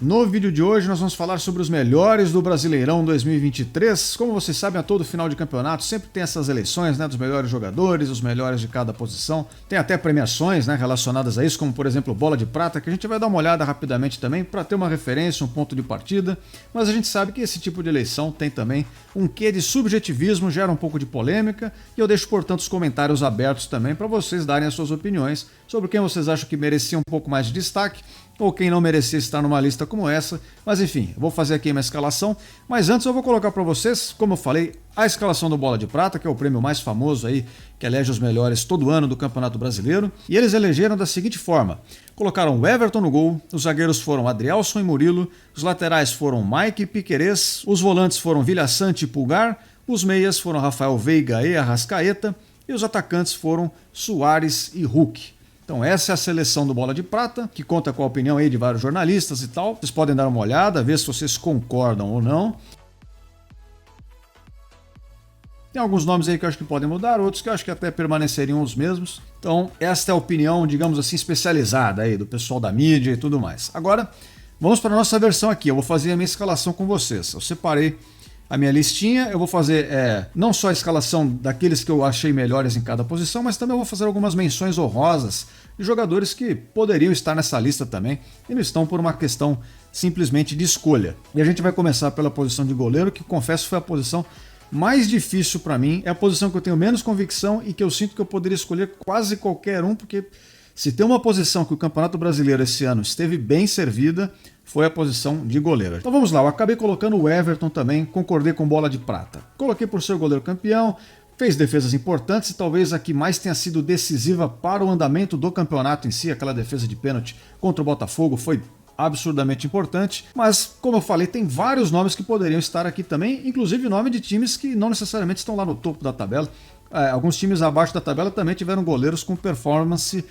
No vídeo de hoje nós vamos falar sobre os melhores do Brasileirão 2023. Como vocês sabem, a todo final de campeonato sempre tem essas eleições, né, dos melhores jogadores, os melhores de cada posição. Tem até premiações, né, relacionadas a isso, como por exemplo Bola de Prata, que a gente vai dar uma olhada rapidamente também para ter uma referência, um ponto de partida. Mas a gente sabe que esse tipo de eleição tem também um quê de subjetivismo, gera um pouco de polêmica, e eu deixo, portanto, os comentários abertos também para vocês darem as suas opiniões sobre quem vocês acham que merecia um pouco mais de destaque ou quem não merecia estar numa lista como essa. Mas enfim, eu vou fazer aqui uma escalação, mas antes eu vou colocar para vocês, como eu falei, a escalação do Bola de Prata, que é o prêmio mais famoso aí, que elege os melhores todo ano do Campeonato Brasileiro, e eles elegeram da seguinte forma: colocaram o Everton no gol, os zagueiros foram Adrielson e Murilo, os laterais foram Mike e Piquerez, os volantes foram Vilhaçante e Pulgar, os meias foram Rafael Veiga e Arrascaeta, e os atacantes foram Soares e Hulk. Então essa é a seleção do Bola de Prata, que conta com a opinião aí de vários jornalistas e tal. Vocês podem dar uma olhada, ver se vocês concordam ou não. Tem alguns nomes aí que eu acho que podem mudar, outros que eu acho que até permaneceriam os mesmos. Então esta é a opinião, digamos assim, especializada aí do pessoal da mídia e tudo mais. Agora, vamos para a nossa versão aqui. Eu vou fazer a minha escalação com vocês. Eu separei a minha listinha, eu vou fazer não só a escalação daqueles que eu achei melhores em cada posição, mas também eu vou fazer algumas menções honrosas de jogadores que poderiam estar nessa lista também e não estão por uma questão simplesmente de escolha. E a gente vai começar pela posição de goleiro, que confesso foi a posição mais difícil para mim, é a posição que eu tenho menos convicção e que eu sinto que eu poderia escolher quase qualquer um, porque se tem uma posição que o Campeonato Brasileiro esse ano esteve bem servida, foi a posição de goleiro. Então vamos lá, eu acabei colocando o Everton também, concordei com Bola de Prata. Coloquei por ser goleiro campeão, fez defesas importantes e talvez a que mais tenha sido decisiva para o andamento do campeonato em si, aquela defesa de pênalti contra o Botafogo foi absurdamente importante, mas como eu falei, tem vários nomes que poderiam estar aqui também, inclusive nome de times que não necessariamente estão lá no topo da tabela. Alguns times abaixo da tabela também tiveram goleiros com performance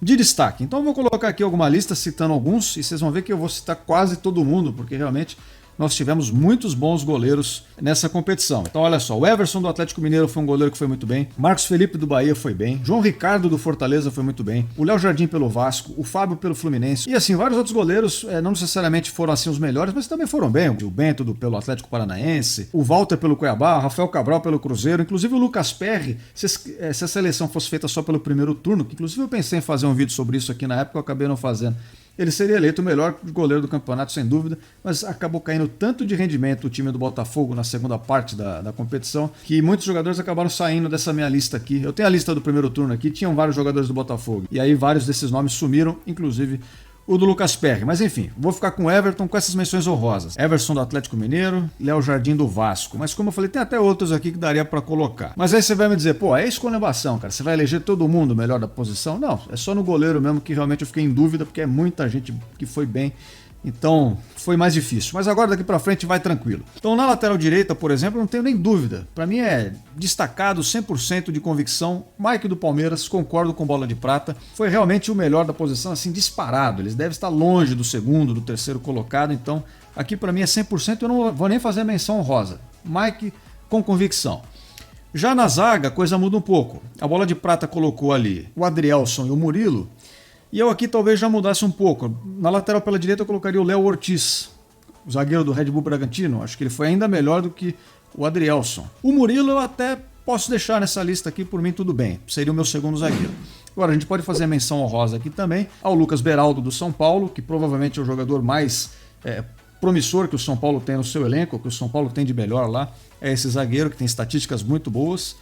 de destaque. Então eu vou colocar aqui alguma lista citando alguns e vocês vão ver que eu vou citar quase todo mundo, porque realmente nós tivemos muitos bons goleiros nessa competição. Então olha só, o Everson do Atlético Mineiro foi um goleiro que foi muito bem, Marcos Felipe do Bahia foi bem, João Ricardo do Fortaleza foi muito bem, o Léo Jardim pelo Vasco, o Fábio pelo Fluminense e assim, vários outros goleiros não necessariamente foram assim os melhores, mas também foram bem, o Bento pelo Atlético Paranaense, o Walter pelo Cuiabá, o Rafael Cabral pelo Cruzeiro, inclusive o Lucas Perry, se a seleção fosse feita só pelo primeiro turno, que inclusive eu pensei em fazer um vídeo sobre isso aqui na época, eu acabei não fazendo. Ele seria eleito o melhor goleiro do campeonato, sem dúvida, mas acabou caindo tanto de rendimento o time do Botafogo na segunda parte da competição, que muitos jogadores acabaram saindo dessa minha lista aqui. Eu tenho a lista do primeiro turno aqui, tinham vários jogadores do Botafogo, e aí vários desses nomes sumiram, inclusive o do Lucas Perry. Mas enfim, vou ficar com o Everton com essas menções honrosas. Everson do Atlético Mineiro, Léo Jardim do Vasco. Mas como eu falei, tem até outros aqui que daria pra colocar. Mas aí você vai me dizer, pô, é esculhambação, cara. Você vai eleger todo mundo melhor da posição? Não, é só no goleiro mesmo que realmente eu fiquei em dúvida, porque é muita gente que foi bem. Então foi mais difícil, mas agora daqui pra frente vai tranquilo. Então na lateral direita, por exemplo, eu não tenho nem dúvida. Pra mim é destacado 100% de convicção. Mike do Palmeiras, concordo com Bola de Prata. Foi realmente o melhor da posição, assim, disparado. Eles devem estar longe do segundo, do terceiro colocado. Então aqui pra mim é 100%, eu não vou nem fazer menção honrosa. Mike com convicção. Já na zaga a coisa muda um pouco. A Bola de Prata colocou ali o Adrielson e o Murilo. E eu aqui talvez já mudasse um pouco. Na lateral pela direita eu colocaria o Léo Ortiz, o zagueiro do Red Bull Bragantino. Acho que ele foi ainda melhor do que o Adrielson. O Murilo eu até posso deixar nessa lista aqui, por mim tudo bem. Seria o meu segundo zagueiro. Agora a gente pode fazer menção honrosa aqui também ao Lucas Beraldo do São Paulo, que provavelmente é o jogador mais promissor que o São Paulo tem no seu elenco, que o São Paulo tem de melhor lá. É esse zagueiro que tem estatísticas muito boas.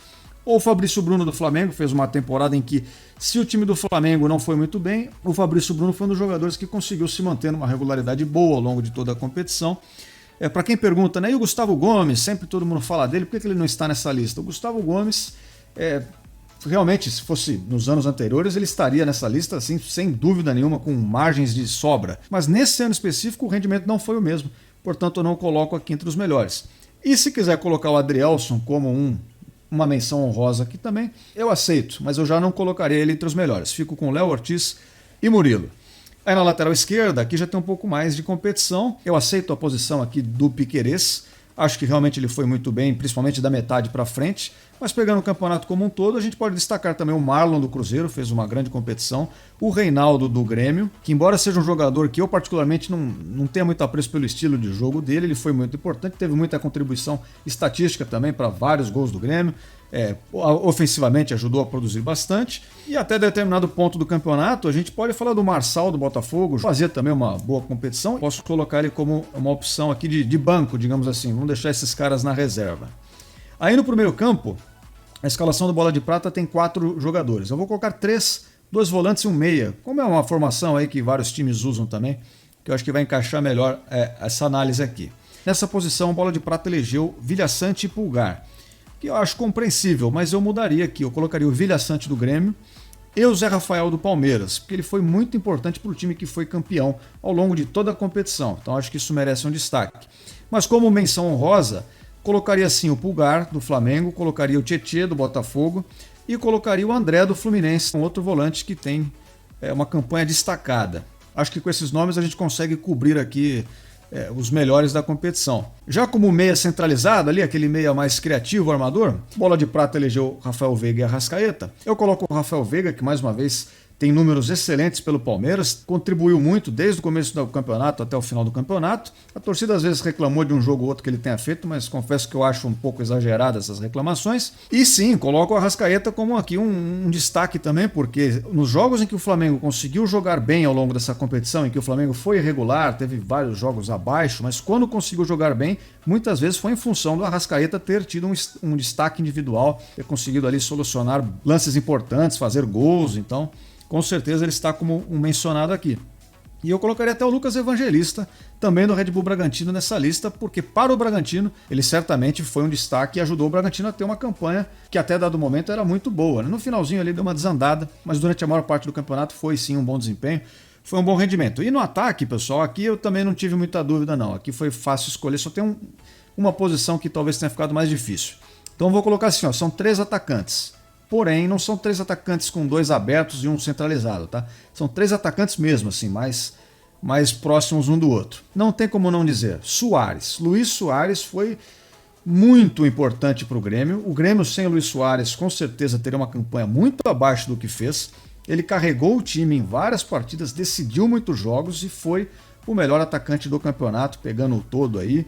Ou o Fabrício Bruno do Flamengo, fez uma temporada em que, se o time do Flamengo não foi muito bem, o Fabrício Bruno foi um dos jogadores que conseguiu se manter numa regularidade boa ao longo de toda a competição. Para quem pergunta, né, e o Gustavo Gomes, sempre todo mundo fala dele, por que ele não está nessa lista? O Gustavo Gomes, realmente, se fosse nos anos anteriores, ele estaria nessa lista, assim, sem dúvida nenhuma, com margens de sobra. Mas nesse ano específico, o rendimento não foi o mesmo, portanto eu não o coloco aqui entre os melhores. E se quiser colocar o Adrielson como uma menção honrosa aqui também, eu aceito, mas eu já não colocaria ele entre os melhores. Fico com Léo Ortiz e Murilo. Aí na lateral esquerda, aqui já tem um pouco mais de competição. Eu aceito a posição aqui do Piquerez. Acho que realmente ele foi muito bem, principalmente da metade para frente. Mas pegando o campeonato como um todo, a gente pode destacar também o Marlon do Cruzeiro, fez uma grande competição, o Reinaldo do Grêmio, que embora seja um jogador que eu particularmente não tenha muito apreço pelo estilo de jogo dele, ele foi muito importante, teve muita contribuição estatística também para vários gols do Grêmio, ofensivamente ajudou a produzir bastante, e até determinado ponto do campeonato a gente pode falar do Marçal do Botafogo, fazia também uma boa competição, posso colocar ele como uma opção aqui de banco, digamos assim, vamos deixar esses caras na reserva. Aí no primeiro campo, a escalação do Bola de Prata tem 4 jogadores. Eu vou colocar 3, 2 volantes e um meia. Como é uma formação aí que vários times usam também, que eu acho que vai encaixar melhor essa análise aqui. Nessa posição, o Bola de Prata elegeu Vilhaçante e Pulgar, que eu acho compreensível, mas eu mudaria aqui. Eu colocaria o Vilhaçante do Grêmio e o Zé Rafael do Palmeiras, porque ele foi muito importante para o time que foi campeão ao longo de toda a competição. Então acho que isso merece um destaque. Mas como menção honrosa, colocaria sim o Pulgar do Flamengo, colocaria o Tietê do Botafogo e colocaria o André do Fluminense, um outro volante que tem uma campanha destacada. Acho que com esses nomes a gente consegue cobrir aqui os melhores da competição. Já como meia centralizado ali, aquele meia mais criativo, armador, Bola de Prata elegeu Rafael Veiga e Arrascaeta. Eu coloco o Rafael Veiga, que mais uma vez tem números excelentes pelo Palmeiras, contribuiu muito desde o começo do campeonato até o final do campeonato. A torcida às vezes reclamou de um jogo ou outro que ele tenha feito, mas confesso que eu acho um pouco exagerada essas reclamações. E sim, coloco o Arrascaeta como aqui um destaque também, porque nos jogos em que o Flamengo conseguiu jogar bem ao longo dessa competição, em que o Flamengo foi irregular, teve vários jogos abaixo, mas quando conseguiu jogar bem, muitas vezes foi em função do Arrascaeta ter tido um destaque individual, ter conseguido ali solucionar lances importantes, fazer gols, então com certeza ele está como um mencionado aqui. E eu colocaria até o Lucas Evangelista, também do Red Bull Bragantino, nessa lista, porque para o Bragantino ele certamente foi um destaque e ajudou o Bragantino a ter uma campanha que até dado momento era muito boa. No finalzinho ali deu uma desandada, mas durante a maior parte do campeonato foi sim um bom desempenho, foi um bom rendimento. E no ataque, pessoal, aqui eu também não tive muita dúvida não, aqui foi fácil escolher, só tem uma posição que talvez tenha ficado mais difícil. Então eu vou colocar assim, são 3 atacantes. Porém, não são 3 atacantes com 2 abertos e um centralizado, tá? São 3 atacantes mesmo, assim, mais próximos um do outro. Não tem como não dizer. Soares. Luiz Soares foi muito importante para o Grêmio. O Grêmio sem o Luiz Soares com certeza teria uma campanha muito abaixo do que fez. Ele carregou o time em várias partidas, decidiu muitos jogos e foi o melhor atacante do campeonato, pegando o todo aí,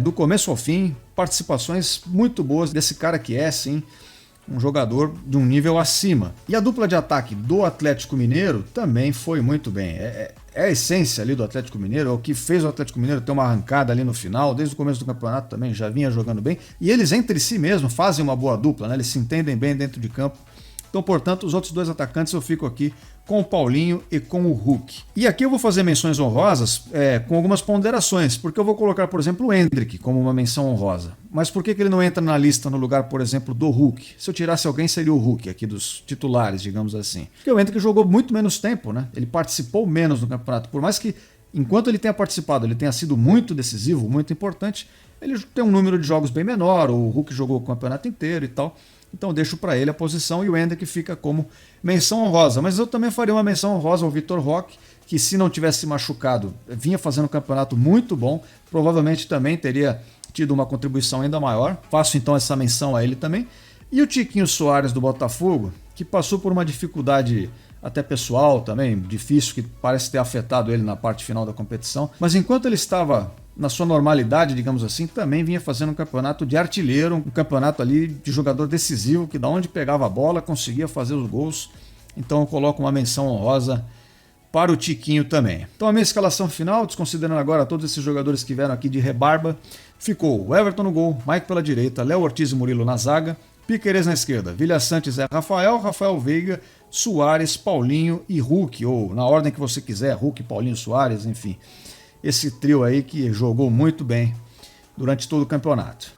do começo ao fim. Participações muito boas desse cara que sim, um jogador de um nível acima. E a dupla de ataque do Atlético Mineiro também foi muito bem. É a essência ali do Atlético Mineiro, é o que fez o Atlético Mineiro ter uma arrancada ali no final, desde o começo do campeonato também já vinha jogando bem, e eles entre si mesmo fazem uma boa dupla, né? Eles se entendem bem dentro de campo. Então, portanto, os outros 2 atacantes eu fico aqui com o Paulinho e com o Hulk. E aqui eu vou fazer menções honrosas com algumas ponderações, porque eu vou colocar, por exemplo, o Endrick como uma menção honrosa. Mas por que ele não entra na lista no lugar, por exemplo, do Hulk? Se eu tirasse alguém, seria o Hulk, aqui dos titulares, digamos assim. Porque o Endrick jogou muito menos tempo, né? Ele participou menos no campeonato. Por mais que, enquanto ele tenha participado, ele tenha sido muito decisivo, muito importante, ele tem um número de jogos bem menor, o Hulk jogou o campeonato inteiro e tal. Então eu deixo para ele a posição e o Endrick fica como menção honrosa. Mas eu também faria uma menção honrosa ao Vitor Roque, que se não tivesse machucado, vinha fazendo um campeonato muito bom, provavelmente também teria tido uma contribuição ainda maior. Faço então essa menção a ele também. E o Tiquinho Soares do Botafogo, que passou por uma dificuldade até pessoal também, difícil, que parece ter afetado ele na parte final da competição. Mas enquanto ele estava na sua normalidade, digamos assim, também vinha fazendo um campeonato de artilheiro, um campeonato ali de jogador decisivo, que da onde pegava a bola conseguia fazer os gols. Então eu coloco uma menção honrosa para o Tiquinho também. Então a minha escalação final, desconsiderando agora todos esses jogadores que vieram aqui de rebarba, ficou o Everton no gol, Mike pela direita, Léo Ortiz e Murilo na zaga, Piquerez na esquerda, Vilhaçante, Zé Rafael, Rafael Veiga, Soares, Paulinho e Hulk, ou na ordem que você quiser, Hulk, Paulinho, Soares, enfim. Esse trio aí que jogou muito bem durante todo o campeonato.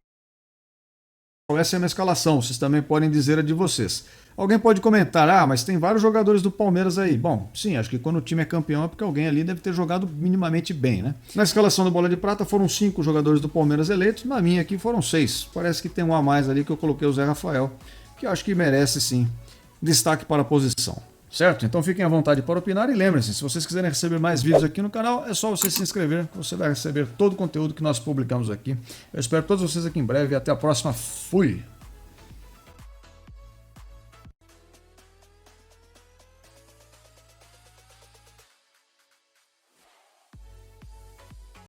Essa é a minha escalação, vocês também podem dizer a de vocês. Alguém pode comentar, mas tem vários jogadores do Palmeiras aí. Bom, sim, acho que quando o time é campeão é porque alguém ali deve ter jogado minimamente bem, né? Na escalação do Bola de Prata foram 5 jogadores do Palmeiras eleitos, na minha aqui foram 6. Parece que tem um a mais ali que eu coloquei o Zé Rafael, que eu acho que merece sim destaque para a posição. Certo? Então fiquem à vontade para opinar e lembrem-se, se vocês quiserem receber mais vídeos aqui no canal, é só você se inscrever, que você vai receber todo o conteúdo que nós publicamos aqui. Eu espero todos vocês aqui em breve e até a próxima. Fui!